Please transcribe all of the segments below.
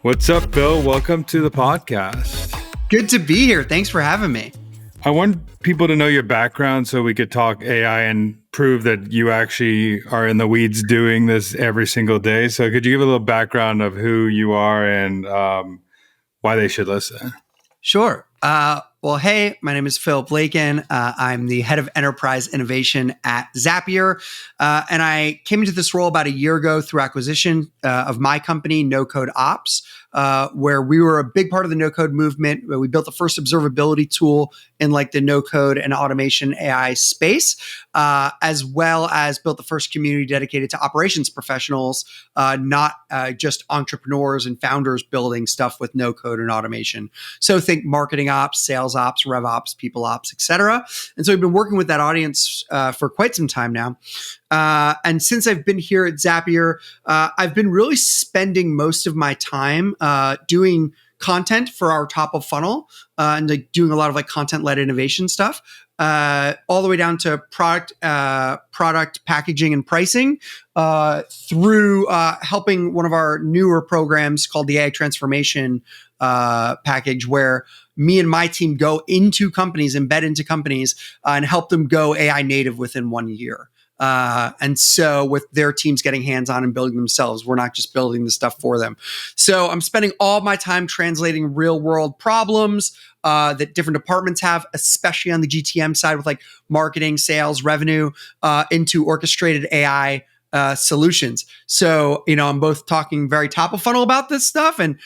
What's up, Phil? Welcome to the podcast. Good to be here. Thanks for having me. I want people to know your background so we could talk AI and prove that you actually are in the weeds doing this every single day. So could you give a little background of who you are and why they should listen? Sure. Well, hey, my name is Phil Lakin. I'm the head of enterprise innovation at Zapier. And I came into this role about a year ago through acquisition of my company, No Code Ops, where we were a big part of the no code movement. We built the first observability tool in like the no code and automation AI space, as well as built the first community dedicated to operations professionals, not just entrepreneurs and founders building stuff with no code and automation. So think marketing ops, sales ops, rev ops, people ops, et cetera. And so we've been working with that audience for quite some time now. And since I've been here at Zapier, I've been really spending most of my time doing content for our top of funnel and like doing a lot of like content-led innovation stuff, all the way down to product packaging and pricing, through helping one of our newer programs called the AI Transformation package, where me and my team go into companies, embed into companies, and help them go AI native within 1 year. And so with their teams getting hands-on and building themselves, we're not just building the stuff for them. So I'm spending all my time translating real-world problems that different departments have, especially on the GTM side with like marketing, sales, revenue, into orchestrated AI solutions. So, I'm both talking very top of funnel about this stuff and,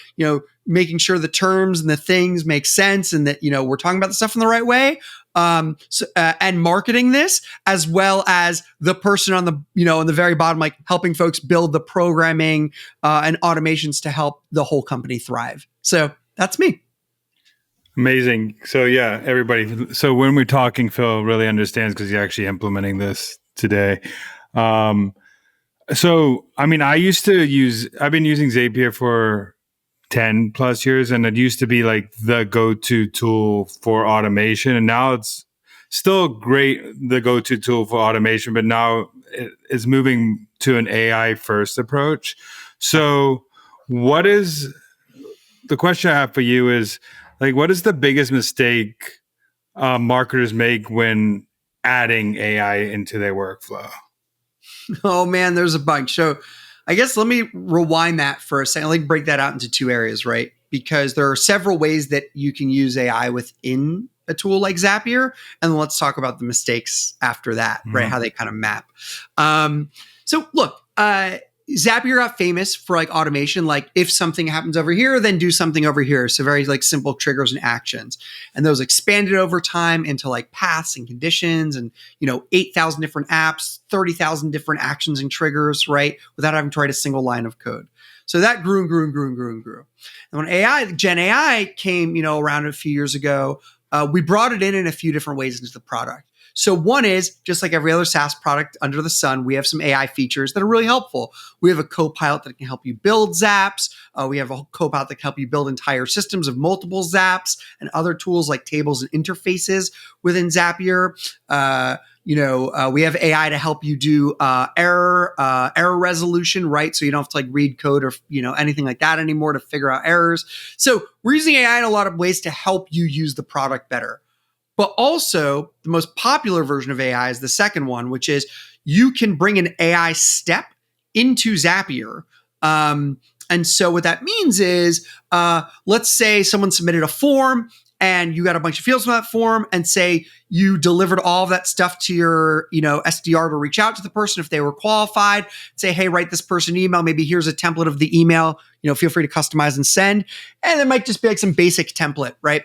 making sure the terms and the things make sense and that, we're talking about the stuff in the right way. And marketing this, as well as the person on the, on the very bottom, like helping folks build the programming and automations to help the whole company thrive. So that's me. Amazing. So yeah, everybody. So when we're talking, Phil really understands because he's actually implementing this today. I've been using Zapier for 10 plus years, and it used to be like the go-to tool for automation. And now it's still great, the go-to tool for automation, but now it is moving to an AI first approach. So the question I have for you is like, what is the biggest mistake marketers make when adding AI into their workflow? Oh man, there's a bunch. So I guess let me rewind that for a second. Like break that out into two areas, right? Because there are several ways that you can use AI within a tool like Zapier. And let's talk about the mistakes after that, right? How they kind of map. So look, Zapier got famous for like automation, like if something happens over here, then do something over here. So very like simple triggers and actions. And those expanded over time into like paths and conditions and, 8,000 different apps, 30,000 different actions and triggers, right? Without having to write a single line of code. So that grew and grew and grew and grew and grew. And when Gen AI came, around a few years ago, we brought it in a few different ways into the product. So one is, just like every other SaaS product under the sun, we have some AI features that are really helpful. We have a Copilot that can help you build Zaps. We have a Copilot that can help you build entire systems of multiple Zaps and other tools like tables and interfaces within Zapier. We have AI to help you do error resolution, right? So you don't have to like read code or, anything like that anymore to figure out errors. So we're using AI in a lot of ways to help you use the product better. But also, the most popular version of AI is the second one, which is you can bring an AI step into Zapier. And so what that means is, let's say someone submitted a form and you got a bunch of fields from that form, and say you delivered all of that stuff to your, SDR to reach out to the person if they were qualified. Say, hey, write this person an email. Maybe here's a template of the email. Feel free to customize and send. And it might just be like some basic template, right?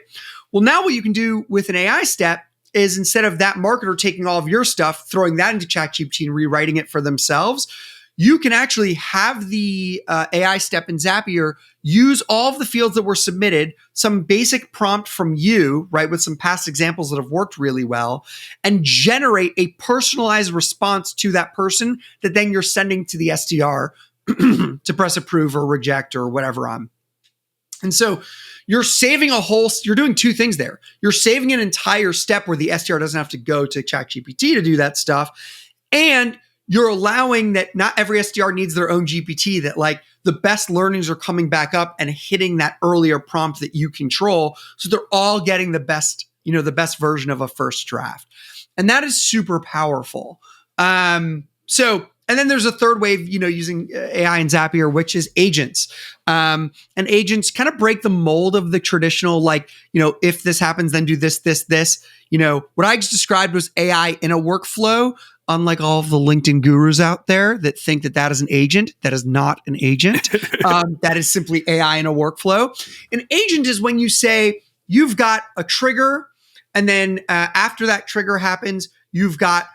Well, now what you can do with an AI step is instead of that marketer taking all of your stuff, throwing that into ChatGPT and rewriting it for themselves, you can actually have the AI step in Zapier use all of the fields that were submitted, some basic prompt from you, right, with some past examples that have worked really well, and generate a personalized response to that person that then you're sending to the SDR to press approve or reject or whatever on. And so you're doing two things there. You're saving an entire step where the SDR doesn't have to go to ChatGPT to do that stuff. And you're allowing that not every SDR needs their own GPT, that like the best learnings are coming back up and hitting that earlier prompt that you control. So they're all getting the best, the best version of a first draft. And that is super powerful. And then there's a third wave, using AI and Zapier, which is agents. And agents kind of break the mold of the traditional, like, if this happens, then do this, this, this. What I just described was AI in a workflow, unlike all of the LinkedIn gurus out there that think that that is an agent. That is not an agent. That is simply AI in a workflow. An agent is when you say you've got a trigger, and then after that trigger happens, you've got,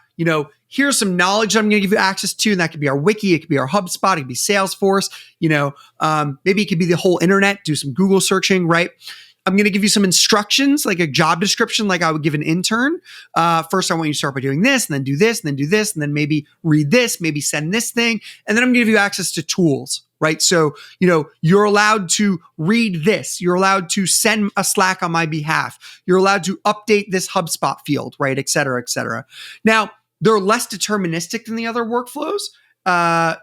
here's some knowledge I'm going to give you access to. And that could be our wiki. It could be our HubSpot. It could be Salesforce. Maybe it could be the whole internet. Do some Google searching, right? I'm going to give you some instructions, like a job description, like I would give an intern. First, I want you to start by doing this, and then do this, and then do this, and then maybe read this, maybe send this thing. And then I'm going to give you access to tools, right? So, you're allowed to read this. You're allowed to send a Slack on my behalf. You're allowed to update this HubSpot field, right? Et cetera, et cetera. Now, they're less deterministic than the other workflows.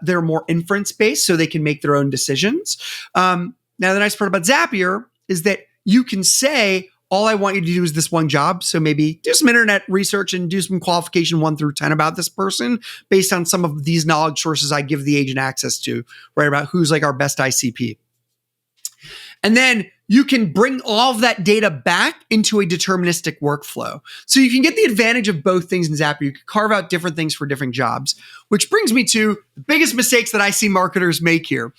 They're more inference-based, so they can make their own decisions. Now, the nice part about Zapier is that you can say, all I want you to do is this one job. So maybe do some internet research and do some qualification 1 through 10 about this person based on some of these knowledge sources I give the agent access to, right? About who's like our best ICP. And then you can bring all of that data back into a deterministic workflow. So you can get the advantage of both things in Zapier. You can carve out different things for different jobs, which brings me to the biggest mistakes that I see marketers make here,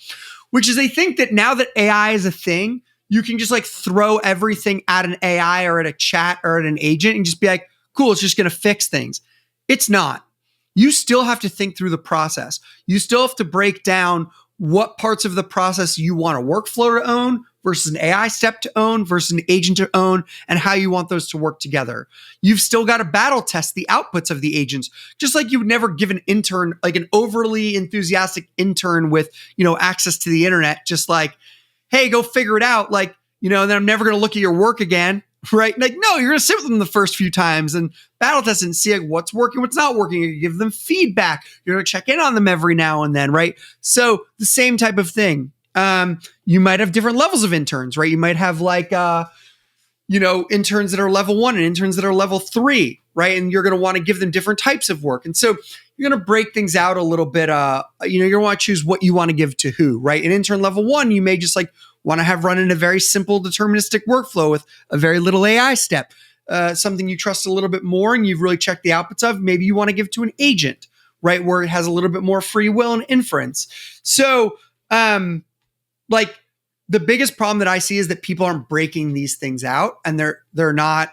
which is they think that now that AI is a thing, you can just like throw everything at an AI or at a chat or at an agent and just be like, cool, it's just going to fix things. It's not. You still have to think through the process. You still have to break down what parts of the process you want a workflow to own versus an AI step to own versus an agent to own, and how you want those to work together. You've still got to battle test the outputs of the agents, just like you would never give an intern, like an overly enthusiastic intern with, access to the internet, just like, hey, go figure it out. Like, and then I'm never going to look at your work again, right? Like, no, you're going to sit with them the first few times and battle test and see like what's working, what's not working. You give them feedback. You're going to check in on them every now and then, right? So the same type of thing. You might have different levels of interns, right? You might have like, interns that are level 1 and interns that are level 3, right? And you're going to want to give them different types of work. And so you're going to break things out a little bit. You're going to want to choose what you want to give to who, right? An intern level 1, you may just like want to have run in a very simple deterministic workflow with a very little AI step, something you trust a little bit more and you've really checked the outputs of. Maybe you want to give to an agent, right? Where it has a little bit more free will and inference. So, like the biggest problem that I see is that people aren't breaking these things out, and they're not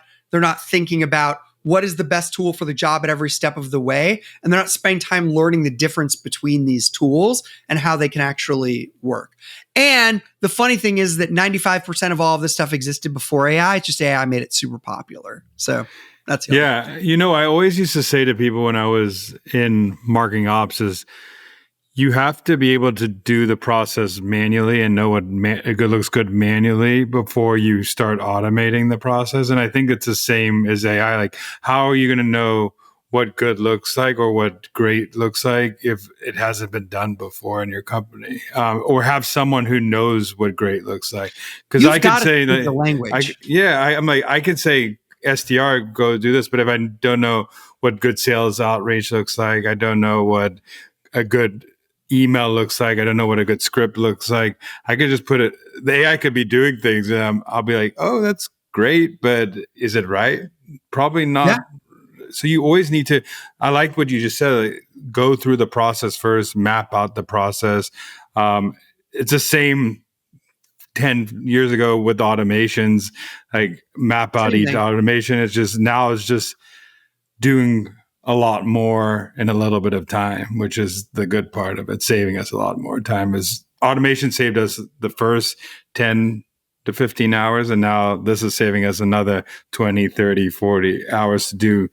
thinking about what is the best tool for the job at every step of the way, and they're not spending time learning the difference between these tools and how they can actually work. And the funny thing is that 95% of all of this stuff existed before AI. It's just AI made it super popular. So that's I always used to say to people when I was in marketing ops is, you have to be able to do the process manually and know what looks good manually before you start automating the process. And I think it's the same as AI. Like, how are you going to know what good looks like or what great looks like if it hasn't been done before in your company? Or have someone who knows what great looks like. Because I could say that the language. I could say SDR, go do this, but if I don't know what good sales outreach looks like, I don't know what a good email looks like, I don't know what a good script looks like, I could just put it, the AI could be doing things and I'll be like, oh, that's great, but is it right? Probably not. Yeah. So you always need to, I like what you just said, like, go through the process first, map out the process. It's the same 10 years ago with automations, like map out each automation. It's just doing a lot more in a little bit of time, which is the good part of it, saving us a lot more time. Is automation saved us the first 10 to 15 hours, and now this is saving us another 20, 30, 40 hours to do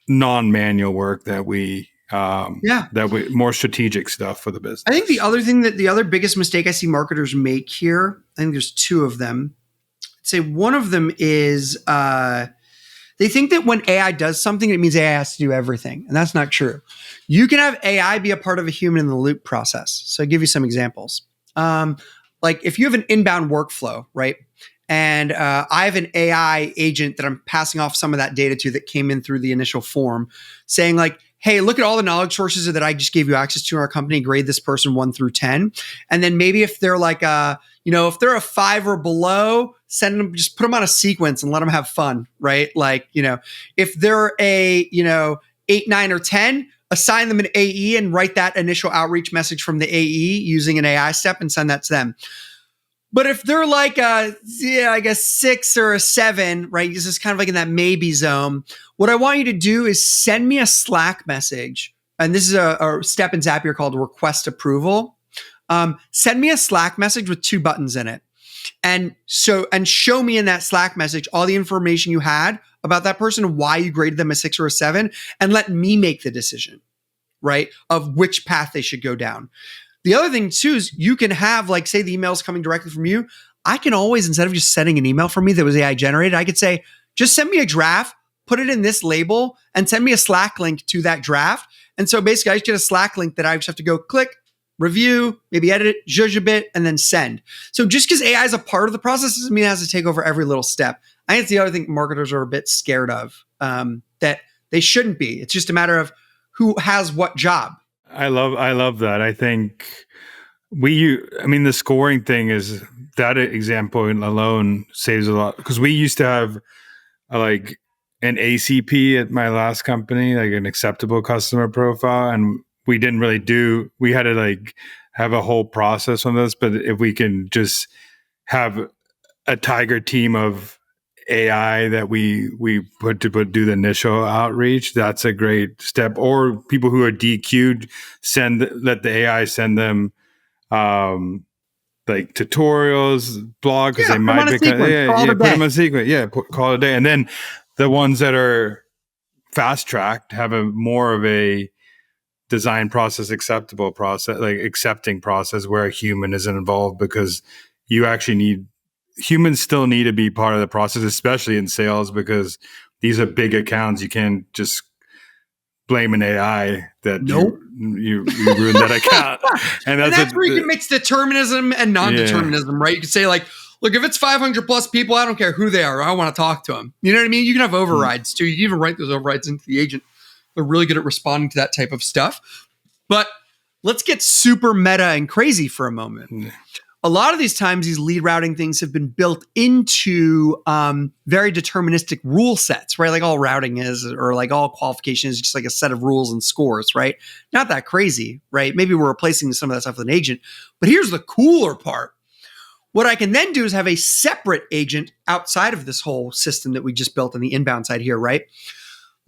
non-manual work that we more strategic stuff for the business. I think the other biggest mistake I see marketers make here, I think there's two of them. I'd say one of them is They think that when AI does something, it means AI has to do everything. And that's not true. You can have AI be a part of a human in the loop process. So I'll give you some examples. Like if you have an inbound workflow, right? And I have an AI agent that I'm passing off some of that data to that came in through the initial form saying like, hey, look at all the knowledge sources that I just gave you access to in our company, grade this person 1 through 10. And then maybe if they're like, if they're a 5 or below, send them, just put them on a sequence and let them have fun, right? Like, if they're a, 8, 9, or 10, assign them an AE and write that initial outreach message from the AE using an AI step and send that to them. But if they're like I guess 6 or a 7, right? This is kind of like in that maybe zone. What I want you to do is send me a Slack message. And this is a step in Zapier called request approval. Send me a Slack message with 2 buttons in it. And show me in that Slack message all the information you had about that person, why you graded them a 6 or a 7, and let me make the decision, right? Of which path they should go down. The other thing too is you can have like, say the email is coming directly from you. I can always, instead of just sending an email from me that was AI generated, I could say, just send me a draft, put it in this label and send me a Slack link to that draft. And so basically I just get a Slack link that I just have to go click, review, maybe edit it, zhuzh a bit, and then send. So just because AI is a part of the process doesn't mean it has to take over every little step. I think it's the other thing marketers are a bit scared of, that they shouldn't be. It's just a matter of who has what job. I love that. I think the scoring thing is that example alone saves a lot because we used to have like an ACP at my last company, like an acceptable customer profile. And we didn't really we had to like have a whole process on this, but if we can just have a tiger team of AI that we put to do the initial outreach, that's a great step. Or people who are DQ'd, let the AI send them like tutorials, blogs. Yeah, they might be put them on sequence. Yeah, call it a day. And then the ones that are fast tracked have more of a design process, acceptable process, like accepting process where a human isn't involved because you actually humans still need to be part of the process, especially in sales, because these are big accounts. You can't just blame an AI that you ruined that account. And that's where you can mix determinism and non-determinism, right? You can say like, look, if it's 500 plus people, I don't care who they are. I want to talk to them. You know what I mean? You can have overrides too. You can even write those overrides into the agent. They're really good at responding to that type of stuff. But let's get super meta and crazy for a moment. A lot of these times, these lead routing things have been built into very deterministic rule sets, right? Like all routing is, or like all qualification is just like a set of rules and scores, right? Not that crazy, right? Maybe we're replacing some of that stuff with an agent. But here's the cooler part. What I can then do is have a separate agent outside of this whole system that we just built on the inbound side here, right?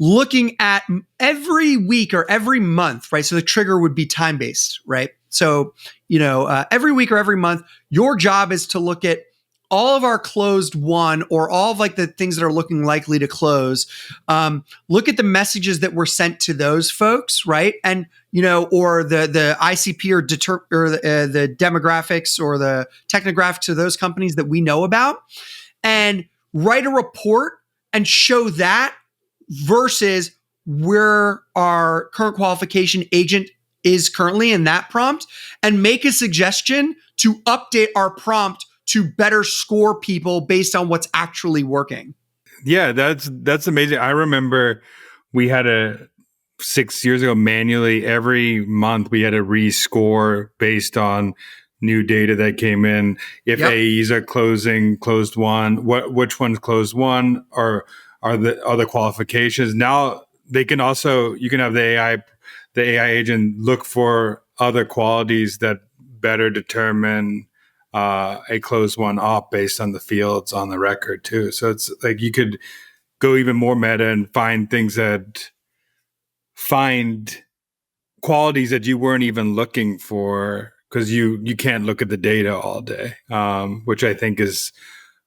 Looking at every week or every month, right? So the trigger would be time-based, right? So, every week or every month, your job is to look at all of our closed won or all of like the things that are looking likely to close. Look at the messages that were sent to those folks, right? And, or the ICP or the demographics or the technographics of those companies that we know about and write a report and show that versus where our current qualification agent is currently in that prompt and make a suggestion to update our prompt to better score people based on what's actually working. Yeah, that's amazing. I remember we had 6 years ago manually every month we had to rescore based on new data that came in. If AEs are closed won, which one's closed won are the qualifications. Now you can have the AI agent look for other qualities that better determine a closed one op based on the fields on the record too. So it's like you could go even more meta and find qualities that you weren't even looking for because you can't look at the data all day, which I think is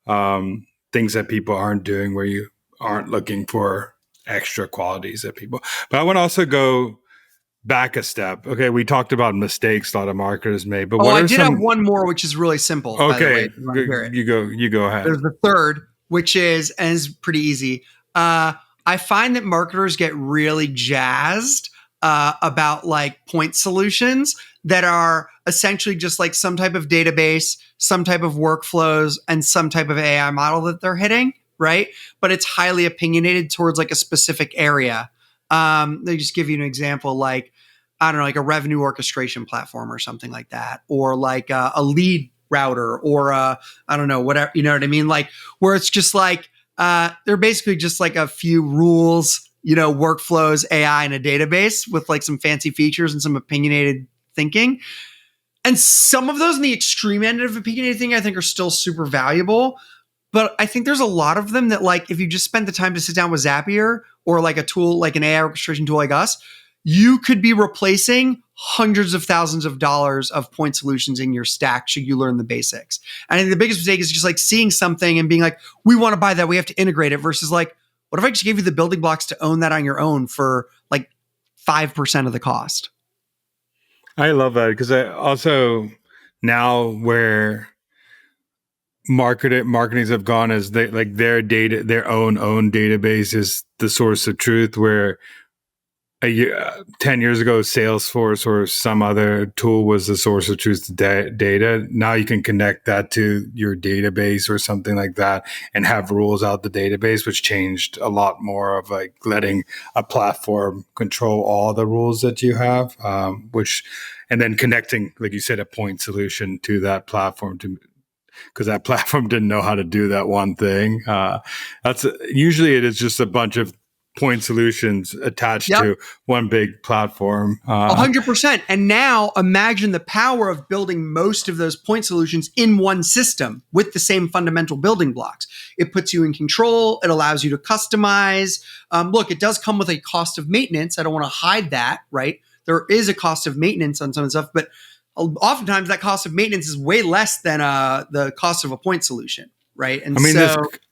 things that people aren't doing where you aren't looking for extra qualities that people. But I want to also go back a step. Okay, we talked about mistakes a lot of marketers made, but I did have one more, which is really simple. Okay, you go ahead. There's the third, which is pretty easy. I find that marketers get really jazzed about like point solutions that are essentially just like some type of database, some type of workflows, and some type of AI model that they're hitting, right? But it's highly opinionated towards like a specific area. They just give you an example, like, I don't know, like a revenue orchestration platform or something like that, or like a lead router, or I don't know, whatever, you know what I mean? Like where it's just like, they're basically just like a few rules, workflows, AI, and a database with like some fancy features and some opinionated thinking. And some of those in the extreme end of opinionated thinking, I think are still super valuable. But I think there's a lot of them that, like, if you just spend the time to sit down with Zapier or like a tool, like an AI orchestration tool like us, you could be replacing hundreds of thousands of dollars of point solutions in your stack should you learn the basics. And I think the biggest mistake is just like seeing something and being like, we want to buy that, we have to integrate it, versus like, what if I just gave you the building blocks to own that on your own for like 5% of the cost? I love that, because I also, now where marketings have gone, as they like their data, their own database is the source of truth, where 10 years ago, Salesforce or some other tool was the source of truth to data. Now you can connect that to your database or something like that and have rules out the database, which changed a lot more of like letting a platform control all the rules that you have, and then connecting, like you said, a point solution to that platform, because that platform didn't know how to do that one thing. That's usually it is just a bunch of point solutions attached to one big platform. 100%. And now imagine the power of building most of those point solutions in one system with the same fundamental building blocks. It puts you in control. It allows you to customize. Look, it does come with a cost of maintenance. I don't want to hide that, right? There is a cost of maintenance on some of the stuff, but oftentimes that cost of maintenance is way less than the cost of a point solution. Right. And I mean,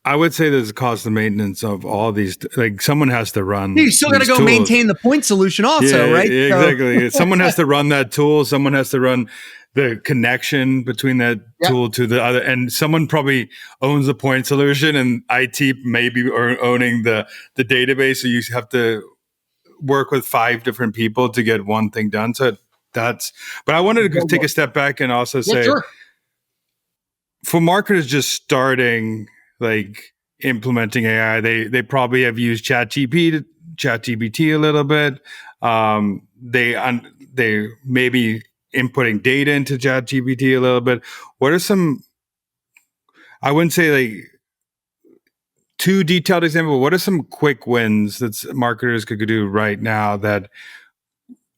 I would say there's a cost of maintenance of all these. Like, someone has to run. You still got to go tools. maintain the point solution also, right? Exactly. Someone has to run that tool. Someone has to run the connection between that tool to the other. And someone probably owns the point solution, and IT maybe owning the database. So you have to work with 5 different people to get one thing done. So but I wanted to take a step back and also say, sure. For marketers just starting, like implementing AI, they probably have used ChatGPT a little bit. They maybe inputting data into ChatGPT a little bit. What are some? I wouldn't say like too detailed example. What are some quick wins that marketers could do right now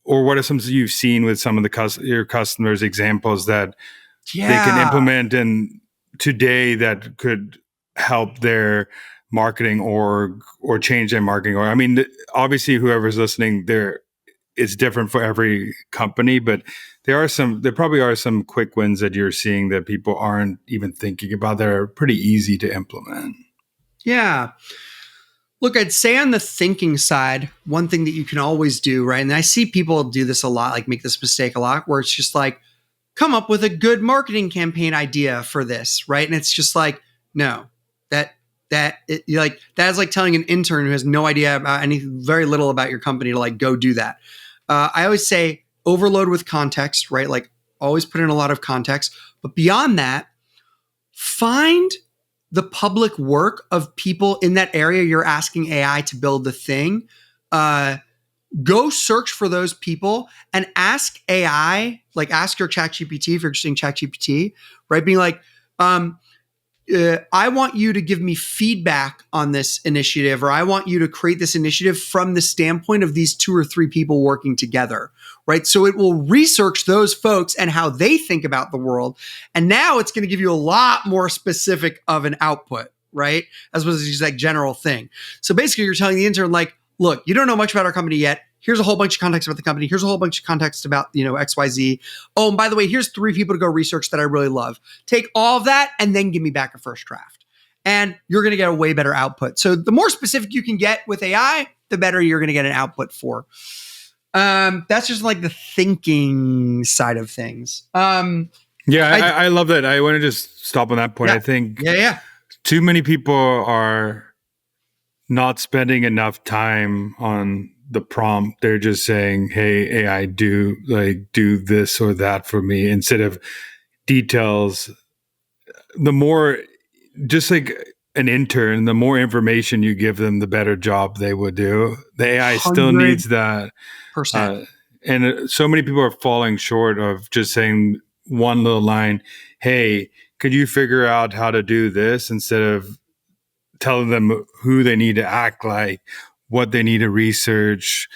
or what are some you've seen with some of your customers examples that they can implement today that could help their marketing or change their marketing? Or, I mean, obviously whoever's listening there, it's different for every company, but there probably are some quick wins that you're seeing that people aren't even thinking about that are pretty easy to implement. Yeah. Look, I'd say on the thinking side, one thing that you can always do, right? And I see people do this a lot, like make this mistake a lot, where it's just like, come up with a good marketing campaign idea for this, right? And it's just like, no, that is like telling an intern who has no idea about anything, very little about your company, to like go do that. I always say overload with context, right? Like always put in a lot of context, but beyond that, find the public work of people in that area you're asking AI to build the thing. Go search for those people and ask AI, like ask your ChatGPT, if you're just using ChatGPT, right? Being like, I want you to give me feedback on this initiative, or I want you to create this initiative from the standpoint of these 2 or 3 people working together, right? So it will research those folks and how they think about the world. And now it's going to give you a lot more specific of an output, right? As opposed to just like general thing. So basically you're telling the intern, like, look, you don't know much about our company yet. Here's a whole bunch of context about the company. Here's a whole bunch of context about, XYZ. Oh, and by the way, here's 3 people to go research that I really love. Take all of that and then give me back a first draft. And you're going to get a way better output. So the more specific you can get with AI, the better you're going to get an output for. That's just like the thinking side of things. I love that. I want to just stop on that point. I think too many people are not spending enough time on the prompt. They're just saying, "Hey, AI, do this or that for me," instead of details. The more, just like an intern, the more information you give them, the better job they would do. The AI still needs that. 100%. And so many people are falling short of just saying one little line, "Hey, could you figure out how to do this?" instead of telling them who they need to act like, what they need to research.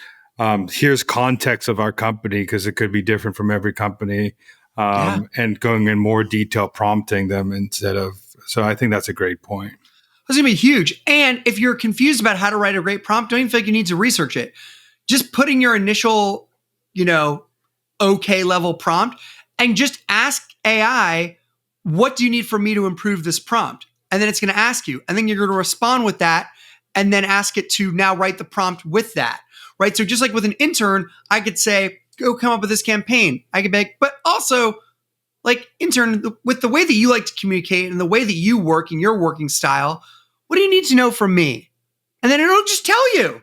Here's context of our company, because it could be different from every company. And going in more detail, prompting them instead of. So I think that's a great point. That's going to be huge. And if you're confused about how to write a great prompt, don't even feel like you need to research it. Just putting your initial, okay level prompt and just ask AI, what do you need from me to improve this prompt? And then it's going to ask you, and then you're going to respond with that and then ask it to now write the prompt with that, right? So just like with an intern, I could say, go come up with this campaign. I could be like, but also like intern, with the way that you like to communicate and the way that you work and your working style, what do you need to know from me? And then it'll just tell you.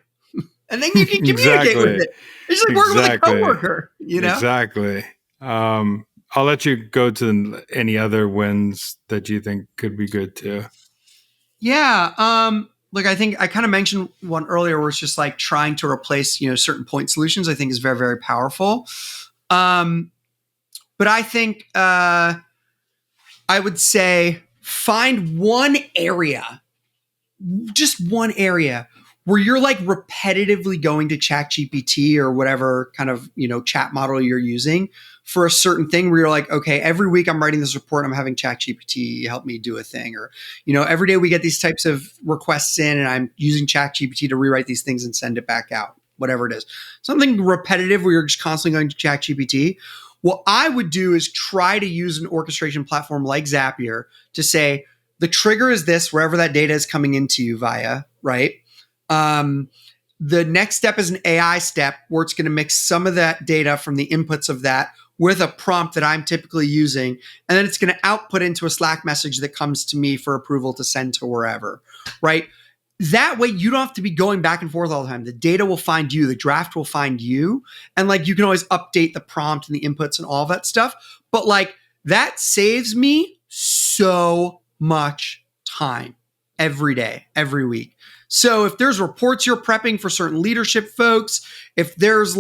And then you can communicate with it. It's just like working with a coworker, Exactly. I'll let you go to any other wins that you think could be good too. Yeah. Look, I think I kind of mentioned one earlier where it's just like trying to replace, certain point solutions, I think is very, very powerful. But I think I would say find one area, just one area where you're like repetitively going to ChatGPT or whatever kind of, chat model you're using for a certain thing where you're like, okay, every week I'm writing this report, I'm having ChatGPT help me do a thing. Or, every day we get these types of requests in and I'm using ChatGPT to rewrite these things and send it back out, whatever it is. Something repetitive where you're just constantly going to ChatGPT. What I would do is try to use an orchestration platform like Zapier to say, the trigger is this, wherever that data is coming into you via, right? The next step is an AI step where it's going to mix some of that data from the inputs of that with a prompt that I'm typically using. And then it's going to output into a Slack message that comes to me for approval to send to wherever, right? That way you don't have to be going back and forth all the time. The data will find you, the draft will find you. And like, you can always update the prompt and the inputs and all that stuff. But like, that saves me so much time every day, every week. So if there's reports you're prepping for certain leadership folks, if there's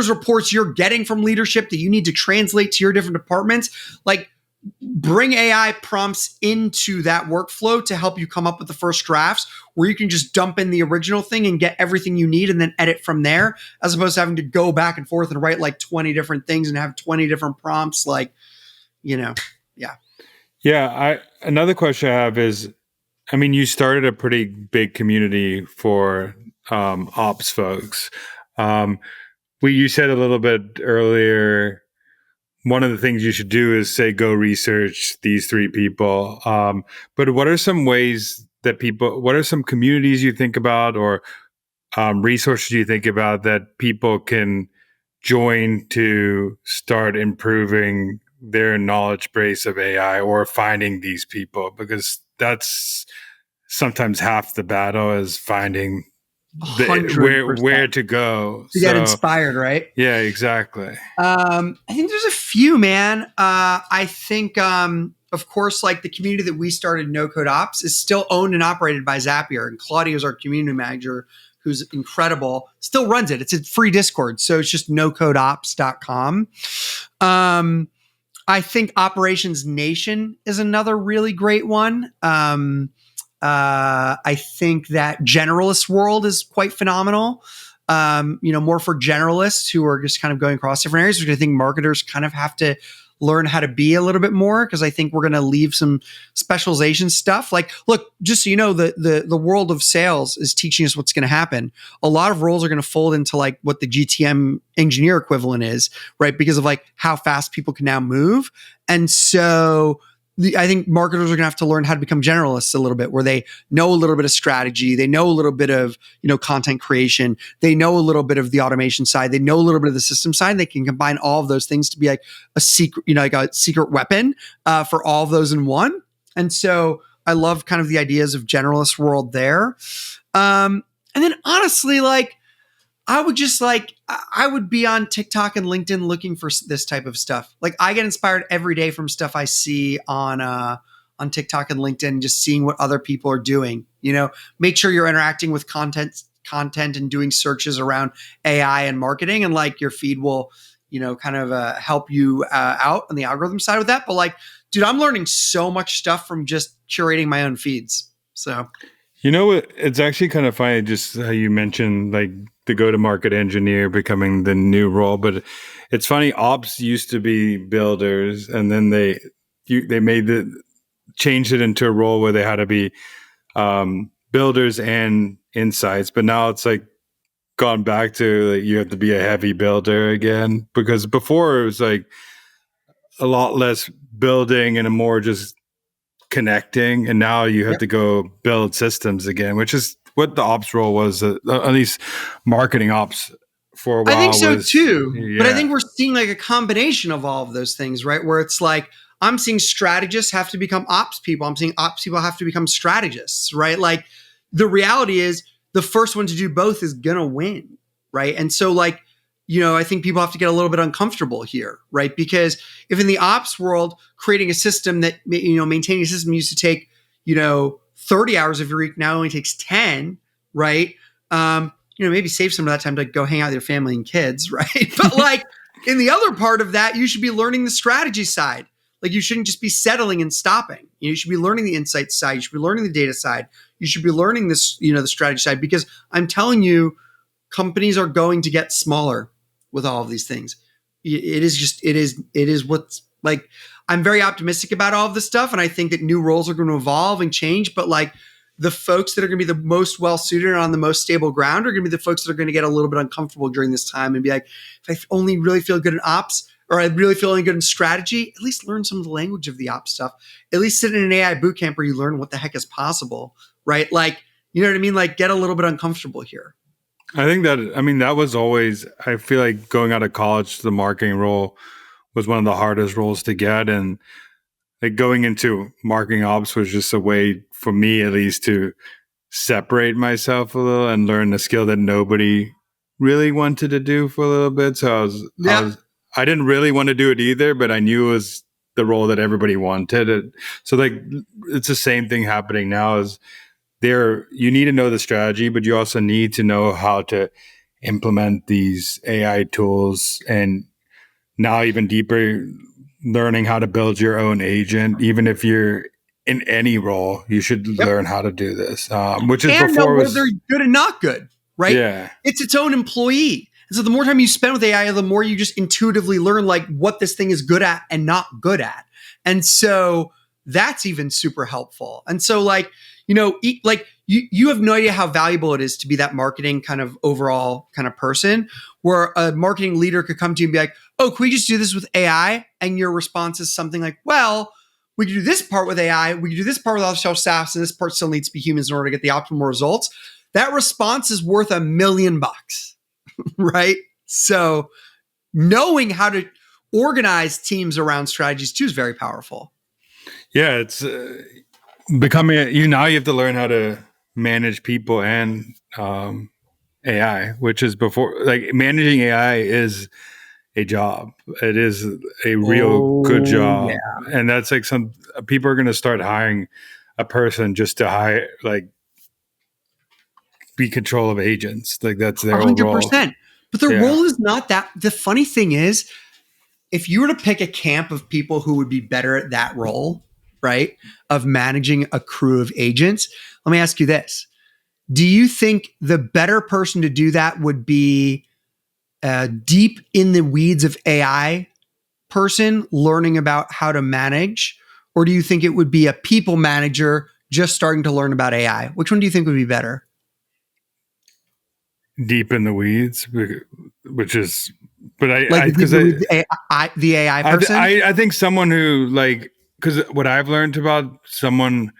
reports you're getting from leadership that you need to translate to your different departments, like bring AI prompts into that workflow to help you come up with the first drafts where you can just dump in the original thing and get everything you need and then edit from there, as opposed to having to go back and forth and write like 20 different things and have 20 different prompts. Yeah. Yeah. Another question I have is, you started a pretty big community for ops folks. You said a little bit earlier, one of the things you should do is say, go research these 3 people. But what are some ways that what are some communities you think about or resources you think about that people can join to start improving their knowledge base of AI or finding these people? Because that's sometimes half the battle is finding where to go to get inspired, right? Yeah, exactly. I think there's a few, man. I think, of course, like the community that we started, No Code Ops, is still owned and operated by Zapier, and Claudia is our community manager, who's incredible. Still runs it. It's a free Discord, so it's just nocodoops.com. I think Operations Nation is another really great one. I think that Generalist World is quite phenomenal. More for generalists who are just kind of going across different areas, which I think marketers kind of have to learn how to be a little bit more, because I think we're going to leave some specialization stuff. Like, look, just so you know, the world of sales is teaching us what's going to happen. A lot of roles are going to fold into like what the GTM engineer equivalent is, right? Because of like how fast people can now move. And so I think marketers are going to have to learn how to become generalists a little bit, where they know a little bit of strategy, they know a little bit of, content creation, they know a little bit of the automation side, they know a little bit of the system side. They can combine all of those things to be like a secret, like a secret weapon for all of those in one. And so I love kind of the ideas of generalist world there. And then honestly, like, I would be on TikTok and LinkedIn looking for this type of stuff. Like, I get inspired every day from stuff I see on TikTok and LinkedIn, just seeing what other people are doing. Make sure you're interacting with content and doing searches around AI and marketing, and like your feed will, kind of help you out on the algorithm side with that. But like, dude, I'm learning so much stuff from just curating my own feeds. So. It's actually kind of funny just how you mentioned like the go-to-market engineer becoming the new role, but it's funny. Ops used to be builders, and then they changed it into a role where they had to be builders and insights. But now it's like gone back to like, you have to be a heavy builder again, because before it was like a lot less building and a more just connecting, and now you have to go build systems again, which is what the ops role was, at least marketing ops for a while. I think so too. Yeah. But I think we're seeing like a combination of all of those things, right? Where it's like, I'm seeing strategists have to become ops people. I'm seeing ops people have to become strategists, right? Like, the reality is the first one to do both is going to win, right? And so like, I think people have to get a little bit uncomfortable here, right? Because if in the ops world, creating a system that, maintaining a system used to take, 30 hours of your week, now only takes 10, right? Maybe save some of that time to go hang out with your family and kids, right? But like, in the other part of that, you should be learning the strategy side. Like, you shouldn't just be settling and stopping. You should be learning the insight side. You should be learning the data side. You should be learning this, the strategy side, because I'm telling you, companies are going to get smaller with all of these things. It is what's like, I'm very optimistic about all of this stuff. And I think that new roles are going to evolve and change, but like, the folks that are going to be the most well-suited and on the most stable ground are going to be the folks that are going to get a little bit uncomfortable during this time and be like, if I only really feel good in ops, or I really feel good in strategy, at least learn some of the language of the ops stuff. At least sit in an AI boot camp where you learn what the heck is possible, right? Like, you know what I mean? Like, get a little bit uncomfortable here. That was always, I feel like going out of college, the marketing role was one of the hardest roles to get. And like going into marketing ops was just a way for me, at least, to separate myself a little and learn a skill that nobody really wanted to do for a little bit. So I didn't really want to do it either, but I knew it was the role that everybody wanted. So like, it's the same thing happening now. Is you need to know the strategy, but you also need to know how to implement these AI tools, and now even deeper, learning how to build your own agent. Even if you're in any role, you should learn how to do this, which is and before know was whether good and not good, right? Yeah, it's its own employee. And so the more time you spend with AI, the more you just intuitively learn like what this thing is good at and not good at. And so that's even super helpful. And so like, you have no idea how valuable it is to be that marketing kind of overall kind of person, where a marketing leader could come to you and be like, oh, can we just do this with AI? And your response is something like, well, we can do this part with AI. We can do this part with off-the-shelf SaaS, and this part still needs to be humans in order to get the optimal results. That response is worth $1 million, right? So knowing how to organize teams around strategies too is very powerful. Yeah, it's becoming now you have to learn how to manage people and AI, which is before, like, managing AI is a job. It is a real good job. Yeah. And that's like, some people are going to start hiring a person just to hire, like, be control of agents. Like, that's their 100%. Role. But the role is not that. The funny thing is, if you were to pick a camp of people who would be better at that role, right, of managing a crew of agents, let me ask you this. Do you think the better person to do that would be a deep in the weeds of AI person learning about how to manage? Or do you think it would be a people manager just starting to learn about AI? Which one do you think would be better? Deep in the weeds, which is, but the AI person. I think someone who, like, because what I've learned about someone,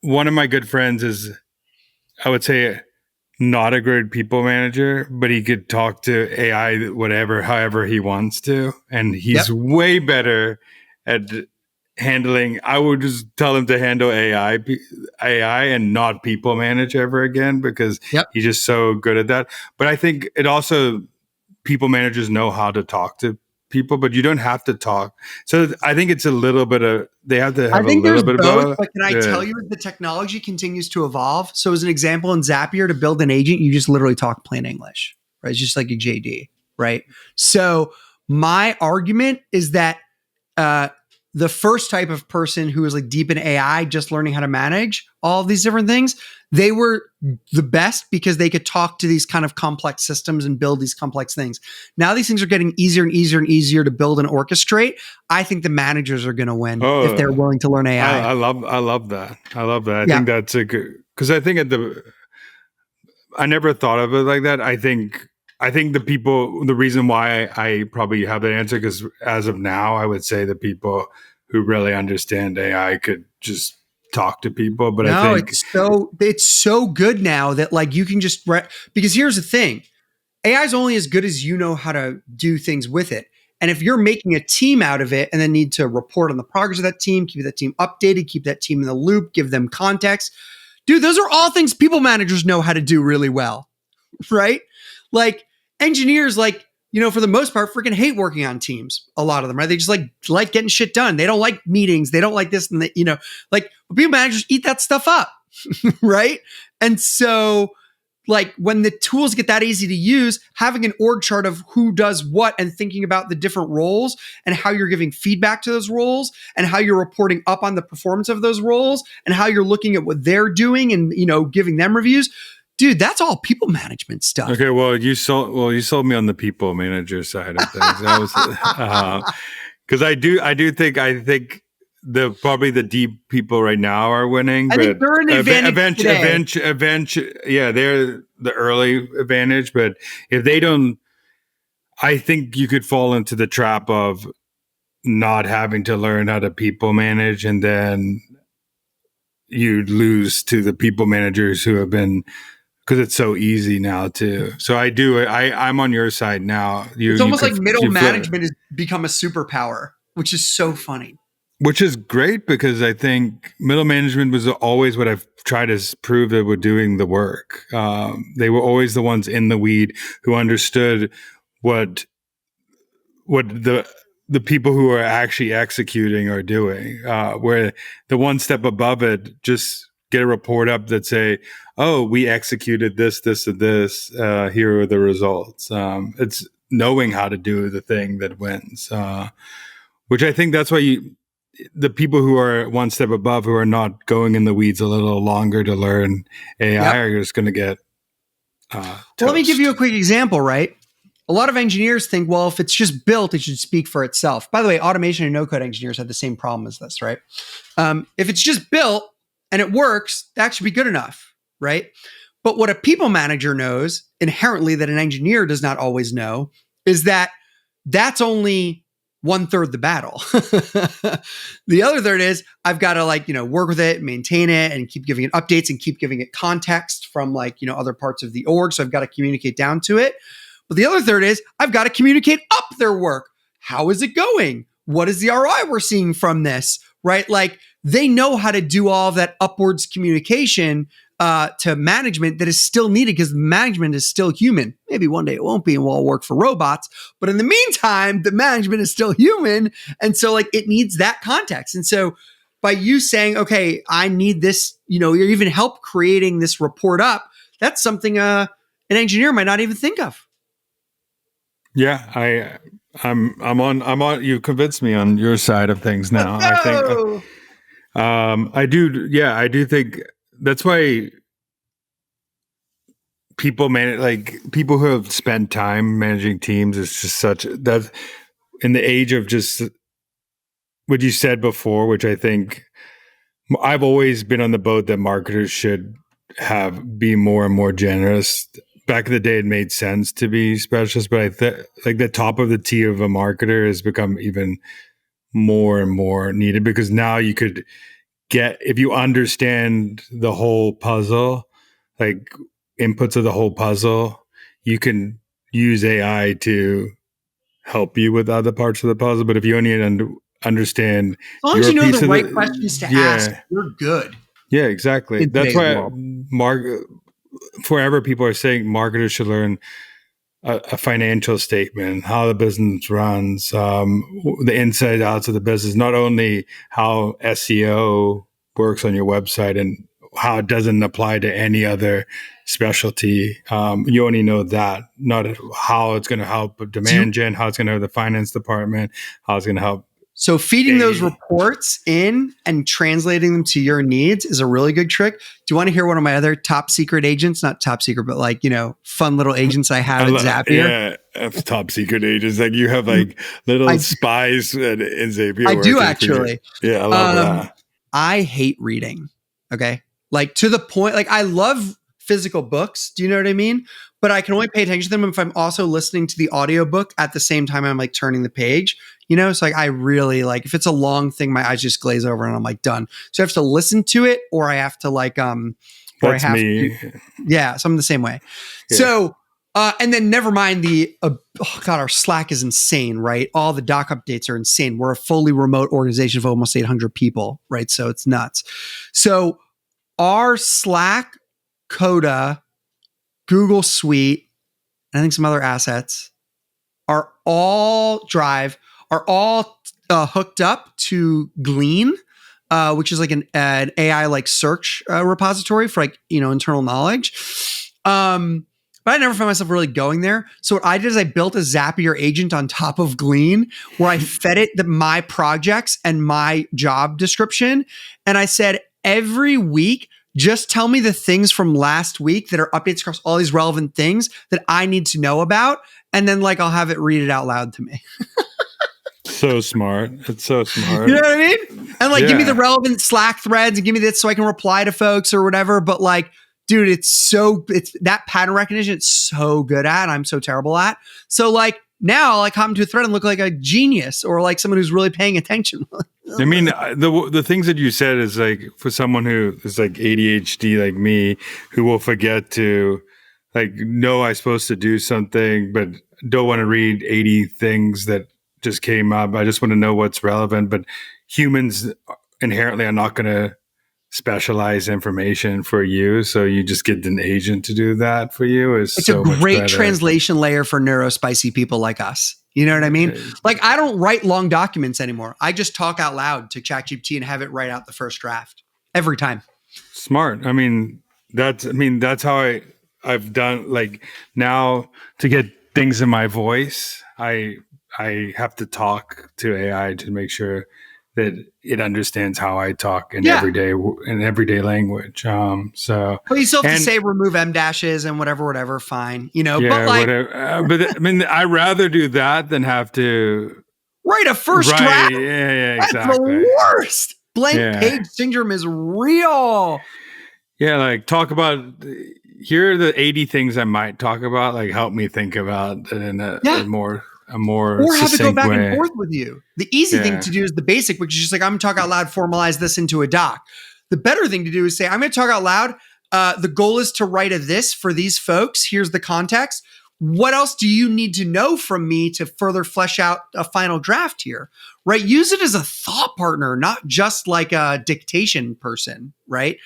one of my good friends is, I would say, not a good people manager, but he could talk to AI, however he wants to, and he's way better at handling. I would just tell him to handle AI and not people manage ever again, because Yep. he's just so good at that. But I think it also, people managers know how to talk to people, but you don't have to talk. So I think it's a little bit of, they have to I have a think little there's bit both, of but can I yeah. tell you the technology continues to evolve? So as an example, in Zapier, to build an agent, you just literally talk plain English, right? It's just like a JD, right? So my argument is that uh, the first type of person who was like deep in AI, just learning how to manage all of these different things, they were the best because they could talk to these kind of complex systems and build these complex things. Now these things are getting easier and easier and easier to build and orchestrate. I think the managers are going to win if they're Oh, willing to learn AI. I love that. I love that. I Yeah. think that's a good, because I think I never thought of it like that. I think the reason why I probably have that answer, because as of now, I would say the people who really understand AI could just talk to people. But I No, think, it's so good now that like you can just because here's the thing. AI is only as good as you know how to do things with it. And if you're making a team out of it and then need to report on the progress of that team, keep that team updated, keep that team in the loop, give them context, dude, those are all things people managers know how to do really well, right? Like engineers, like, for the most part, freaking hate working on teams. A lot of them, right? They just like getting shit done. They don't like meetings. They don't like this and that, like people managers eat that stuff up, right? And so, like when the tools get that easy to use, having an org chart of who does what and thinking about the different roles and how you're giving feedback to those roles and how you're reporting up on the performance of those roles and how you're looking at what they're doing and, giving them reviews. Dude, that's all people management stuff. okay, well, you sold me on the people manager side of things. That was because I think probably the deep people right now are winning, I but think they're an advantage today. eventually, yeah, they're the early advantage. But if they don't, I think you could fall into the trap of not having to learn how to people manage, and then you lose to the people managers who have been, because it's so easy now too. So I'm on your side now. It's almost like middle management has become a superpower, which is so funny. Which is great, because I think middle management was always what I've tried to prove that were doing the work. They were always the ones in the weed who understood what the people who are actually executing are doing. Where the one step above it, just get a report up that say, "Oh, we executed this, this, and this. Here are the results." It's knowing how to do the thing that wins. Which I think that's why the people who are one step above, who are not going in the weeds a little longer to learn AI, are just going to get well, let me give you a quick example, right? A lot of engineers think, well, if it's just built, it should speak for itself. By the way, automation and no-code engineers have the same problem as this, right? If it's just built and it works, that should be good enough, right? But what a people manager knows inherently that an engineer does not always know is that that's only 1/3 the battle. The other third is I've got to work with it, maintain it, and keep giving it updates and keep giving it context from other parts of the org. So I've got to communicate down to it. But the other third is I've got to communicate up their work. How is it going? What is the ROI we're seeing from this? Right? Like they know how to do all of that upwards communication to management that is still needed, because management is still human. Maybe one day it won't be and we'll all work for robots. But in the meantime, the management is still human. And so it needs that context. And so by you saying, okay, I need this, you're even help creating this report up, that's something an engineer might not even think of. Yeah, I'm on. You convinced me on your side of things now. I think I do. Yeah, I do think that's why people people who have spent time managing teams is just such that in the age of just what you said before, which I think I've always been on the boat that marketers should be more and more generous. Back in the day, it made sense to be specialist, but I think the top of the tier of a marketer has become even more and more needed, because now you could if you understand the whole puzzle, like inputs of the whole puzzle, you can use AI to help you with other parts of the puzzle. But if you only understand As long as your you know piece the of right the questions to ask, yeah. you're good Yeah, exactly. in That's today's why world. Mark forever people are saying marketers should learn a financial statement, how the business runs, the inside outs of the business, not only how SEO works on your website and how it doesn't apply to any other specialty. You only know that, not how it's going to help with Do you, demand gen, how it's going to help the finance department, how it's going to help so feeding those a reports in and translating them to your needs is a really good trick. Do you want to hear one of my other top secret agents? Not top secret, but like, fun little agents I have at Zapier. yeah, top secret agents. Like you have like little I spies in Zapier I do working for you. actually. Yeah, I love Um, that. I hate reading. Okay. Like to the point, like I love physical books. Do you know what I mean? But I can only pay attention to them if I'm also listening to the audiobook at the same time I'm like turning the page. So like I really like if it's a long thing, my eyes just glaze over and I'm like done. So I have to listen to it or I have to like or I That's have to me. yeah, so I'm the same way. Yeah. So and then never mind oh God, our Slack is insane, right? All the doc updates are insane. We're a fully remote organization of almost 800 people, right? So it's nuts. So our Slack, Coda, Google Suite, and I think some other assets are all hooked up to Glean, which is like an AI like search repository for like internal knowledge. But I never found myself really going there. So what I did is I built a Zapier agent on top of Glean, where I fed it my projects and my job description, and I said every week, just tell me the things from last week that are updates across all these relevant things that I need to know about. And then like I'll have it read it out loud to me. So smart. It's so smart. You know what I mean? And like give me the Yeah. relevant Slack threads and give me this so I can reply to folks or whatever. But like, dude, it's that pattern recognition it's so good at. I'm so terrible at. So like now like hop into a thread and look like a genius or like someone who's really paying attention. I mean, the things that you said is like for someone who is like ADHD like me, who will forget to like know I'm supposed to do something, but don't want to read 80 things that just came up. I just want to know what's relevant. But humans inherently are not going to specialize information for you, so you just get an agent to do that for you. Is It's a so much great better. translation layer for neurospicy people like us. You know what I mean? Like I don't write long documents anymore. I just talk out loud to ChatGPT and have it write out the first draft every time. Smart. I mean, that's how I've done. Like now to get things in my voice, I have to talk to AI to make sure that it understands how I talk in Yeah. everyday language. So But you still have to and say remove M dashes and whatever, fine. yeah, But like whatever. But I mean, I rather do that than have to write a first write. draft. Yeah, That's exactly. the worst. Blank Yeah. page syndrome is real. Yeah, like talk about here are the 80 things I might talk about. Like help me think about it in a more Or have it go succinct back way. and forth with you. The easy thing to do is the basic, which is just like, I'm going to talk out loud, formalize this into a doc. The better thing to do is say, I'm going to talk out loud. The goal is to write a this for these folks. Here's the context. What else do you need to know from me to further flesh out a final draft here? Right? Use it as a thought partner, not just like a dictation person, right?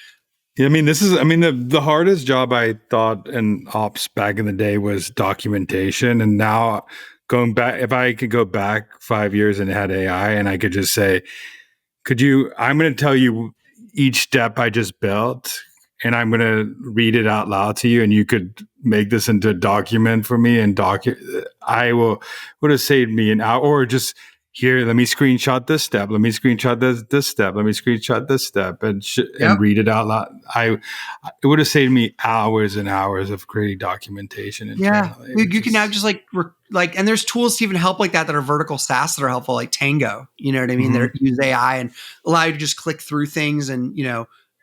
I mean, the hardest job I thought in ops back in the day was documentation. And now going back, if I could go back 5 years and had AI and I could just say, I'm going to tell you each step I just built and I'm going to read it out loud to you and you could make this into a document for me and would have saved me an hour or just here, let me screenshot this step. Let me screenshot this step. Let me screenshot this step and read it out loud. It would have saved me hours and hours of creating documentation. Internally. Yeah, you can now just and there's tools to even help like that are vertical SaaS that are helpful, like Tango. You know what I mean? Mm-hmm. That use AI and allow you to just click through things and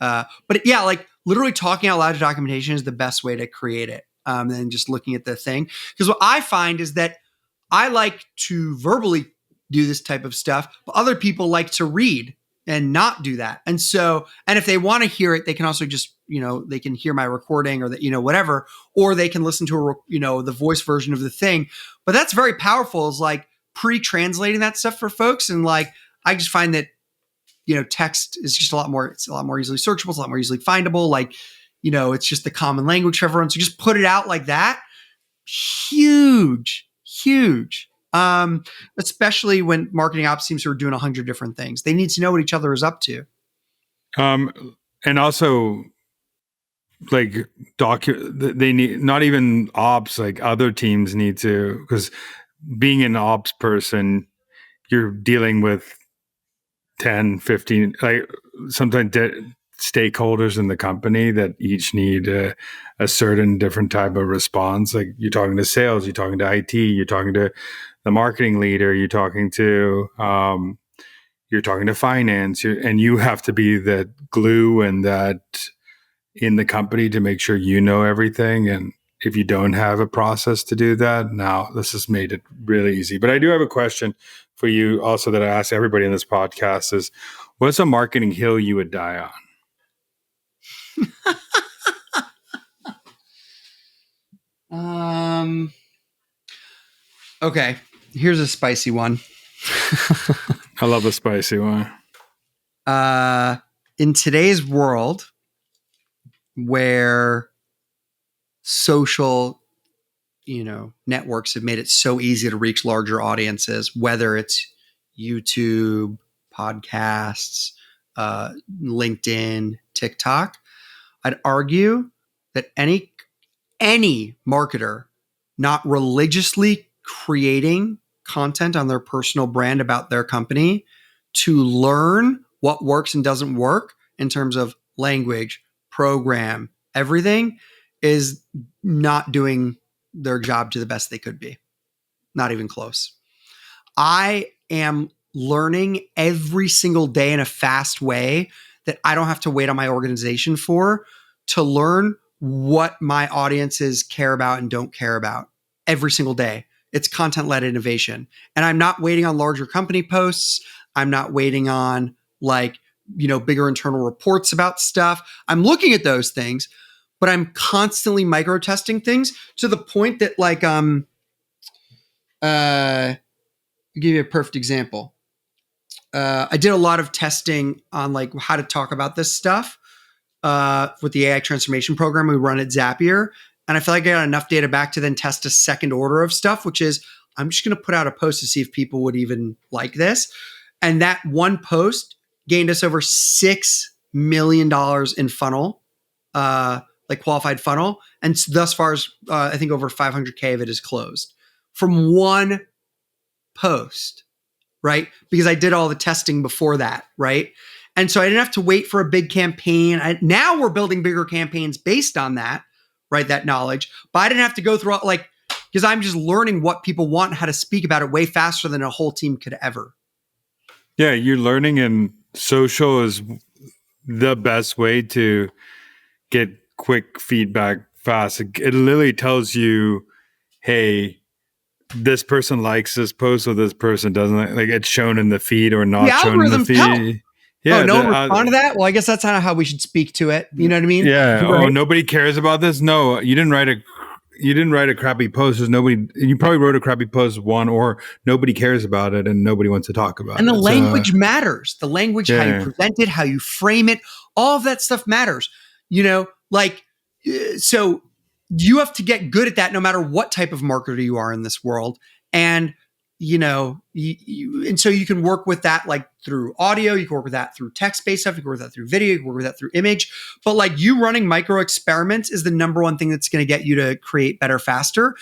but yeah, like literally talking out loud to documentation is the best way to create it. Than just looking at the thing. Because what I find is that I like to verbally do this type of stuff, but other people like to read and not do that. And so, and if they want to hear it, they can also just, they can hear my recording or whatever, or they can listen to the voice version of the thing. But that's very powerful is like pre-translating that stuff for folks. And like, I just find that, text is just it's a lot more easily searchable. It's a lot more easily findable. Like, it's just the common language for everyone. So just put it out like that. Huge, huge. Especially when marketing ops teams are doing 100 different things. They need to know what each other is up to. And also, like, they need, not even ops, like other teams need to, because being an ops person, you're dealing with 10, 15, like sometimes stakeholders in the company that each need a certain different type of response. Like, you're talking to sales, you're talking to IT, you're talking to the marketing leader, you're talking to finance, and you have to be the glue and that in the company to make sure you know everything. And if you don't have a process to do that, now this has made it really easy. But I do have a question for you also that I ask everybody in this podcast is, what's a marketing hill you would die on? Okay, here's a spicy one. I love a spicy one. In today's world, where social, networks have made it so easy to reach larger audiences, whether it's YouTube, podcasts, LinkedIn, TikTok, I'd argue that any marketer not religiously creating content on their personal brand about their company to learn what works and doesn't work in terms of language, program, everything, is not doing their job to the best they could be. Not even close. I am learning every single day in a fast way that I don't have to wait on my organization for, to learn what my audiences care about and don't care about every single day. It's content-led innovation. And I'm not waiting on larger company posts. I'm not waiting on bigger internal reports about stuff. I'm looking at those things, but I'm constantly micro testing things to the point that I'll give you a perfect example. I did a lot of testing on how to talk about this stuff with the AI transformation program we run at Zapier. And I feel like I got enough data back to then test a second order of stuff, which is I'm just going to put out a post to see if people would even like this. And that one post gained us over $6 million in funnel, qualified funnel. And thus far, I think over 500K of it is closed from one post, right? Because I did all the testing before that, right? And so I didn't have to wait for a big campaign. Now we're building bigger campaigns based on that, right? That knowledge. But I didn't have to go through because I'm just learning what people want and how to speak about it way faster than a whole team could ever. Yeah, you're learning, and social is the best way to get quick feedback fast. It literally tells you, hey, this person likes this post or this person doesn't. Like, it's shown in the feed or not shown in the feed. Tell. Yeah, no one responded to that? Well, I guess that's not how we should speak to it. You know what I mean? Yeah. Right. Oh, nobody cares about this? No, you didn't write a crappy post. There's nobody. You probably wrote a crappy post, or nobody cares about it and nobody wants to talk about it. And the language matters. The language, how you present it, how you frame it, all of that stuff matters. So you have to get good at that no matter what type of marketer you are in this world. And and so you can work with that through audio, you can work with that through text-based stuff, you can work with that through video, you can work with that through image. But you running micro experiments is the number one thing that's going to get you to create better faster.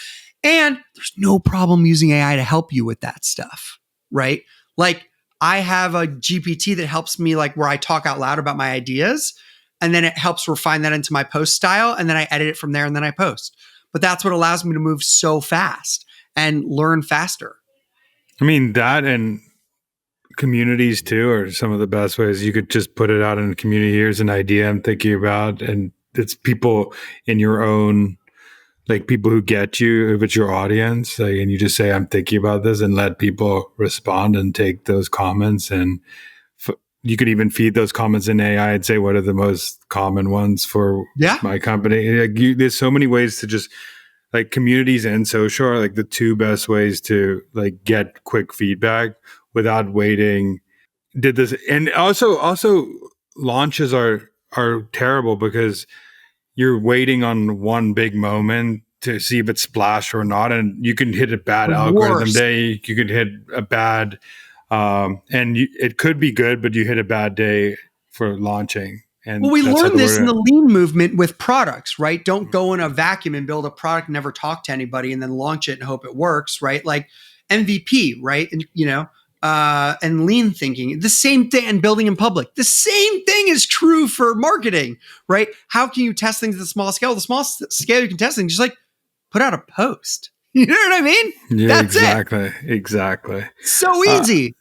And there's no problem using AI to help you with that stuff, right? I have a GPT that helps me where I talk out loud about my ideas, and then it helps refine that into my post style, and then I edit it from there and then I post. But that's what allows me to move so fast and learn faster. I mean, that and communities too are some of the best ways. You could just put it out in a community. Here's an idea I'm thinking about, and it's people in your own, people who get you, if it's your audience, and you just say, I'm thinking about this, and let people respond and take those comments. And you could even feed those comments in AI and say, what are the most common ones for my company? There's so many ways to just communities and social are the two best ways to get quick feedback without waiting did this, and also launches are terrible because you're waiting on one big moment to see if it's splash or not, and you can hit a bad algorithm Worse. day. You can hit a bad, it could be good, but you hit a bad day for launching. And Well, we that's how learned the this in word. the lean movement with products, right? Don't go in a vacuum and build a product, never talk to anybody, and then launch it and hope it works, right? Like MVP, right? And and lean thinking, the same thing, and building in public. The same thing is true for marketing, right? How can you test things at the small scale? The small scale you can test things, just like put out a post. You know what I mean? Yeah, That's exactly. so Uh, easy.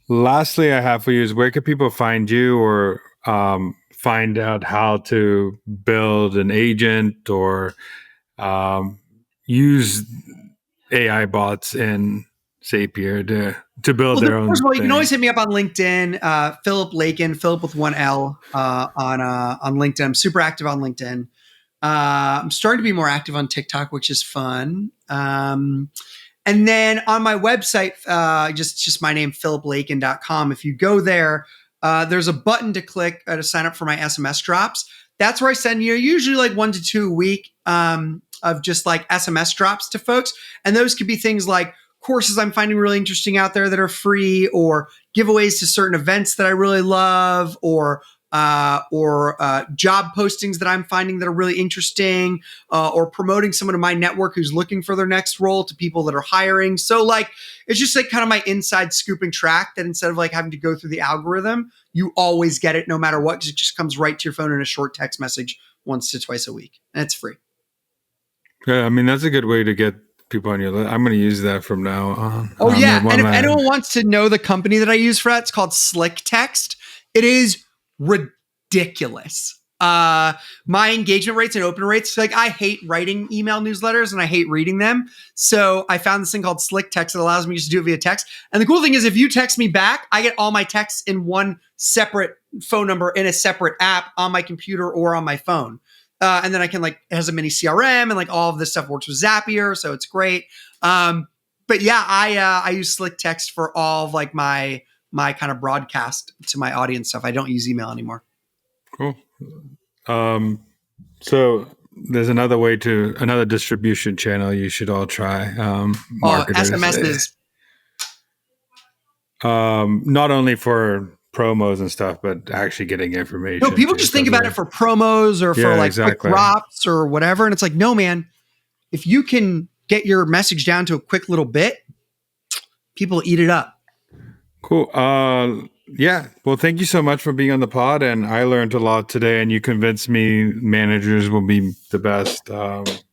Lastly, I have for you is where can people find you or find out how to build an agent or um, use AI bots in Zapier to build Well, their first own of all, you can always thing. hit me up on LinkedIn, Philip Lakin, Philip with one L on LinkedIn. I'm super active on LinkedIn. I'm starting to be more active on TikTok, which is fun. And then on my website, just my name, philiplakin.com. If you go there, there's a button to click to sign up for my SMS drops. That's where I send you usually like 1 to 2 a week of just like SMS drops to folks. And those could be things like courses I'm finding really interesting out there that are free, or giveaways to certain events that I really love, or job postings that I'm finding that are really interesting, or promoting someone in my network who's looking for their next role to people that are hiring. So like, it's just like kind of my inside scoop and track that instead of like having to go through the algorithm, you always get it no matter what, because it just comes right to your phone in a short text message once to twice a week. And it's free. Yeah, I mean that's a good way to get people on your list. I'm going to use that from now on. Oh yeah. One And of if my anyone wants to know the company that I use for that, it's called Slick Text. It is ridiculous. My engagement rates and open rates, like I hate writing email newsletters and I hate reading them. So I found this thing called Slick Text that allows me just to do it via text. And the cool thing is if you text me back, I get all my texts in one separate phone number in a separate app on my computer or on my phone. And then I can like, it has a mini CRM and like all of this stuff works with Zapier. So it's great. But yeah, I use Slick Text for all of like my kind of broadcast to my audience stuff. I don't use email anymore. cool. So there's another distribution channel you should all try. Marketers, SMS is not only for promos and stuff, but actually getting information. no, people Too. just So think about it for promos or for yeah, like quick exactly. drops or whatever. And it's like, no, man, if you can get your message down to a quick little bit, people eat it up. Cool. Yeah. Well, thank you so much for being on the pod, and I learned a lot today. And you convinced me managers will be the best at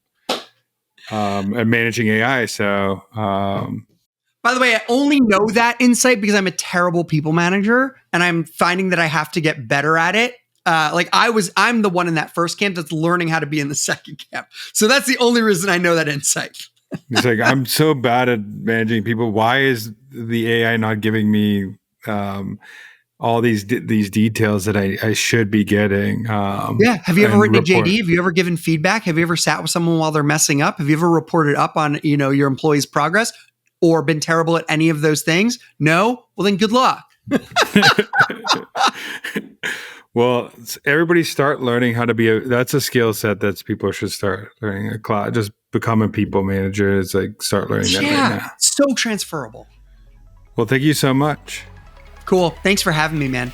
managing AI. So By the way, I only know that insight because I'm a terrible people manager and I'm finding that I have to get better at it. I'm the one in that first camp that's learning how to be in the second camp. So that's the only reason I know that insight. it's like I'm so bad at managing people. Why is the AI not giving me all these details that I should be getting? Yeah. Have you ever written a JD? Have you ever given feedback? Have you ever sat with someone while they're messing up? Have you ever reported up on, your employee's progress or been terrible at any of those things? No? Well, then good luck. Well, everybody start learning how to be that's a skill set that people should start learning. A class, just become a people manager is like start learning that right now. So transferable. Well, thank you so much. Cool. Thanks for having me, man.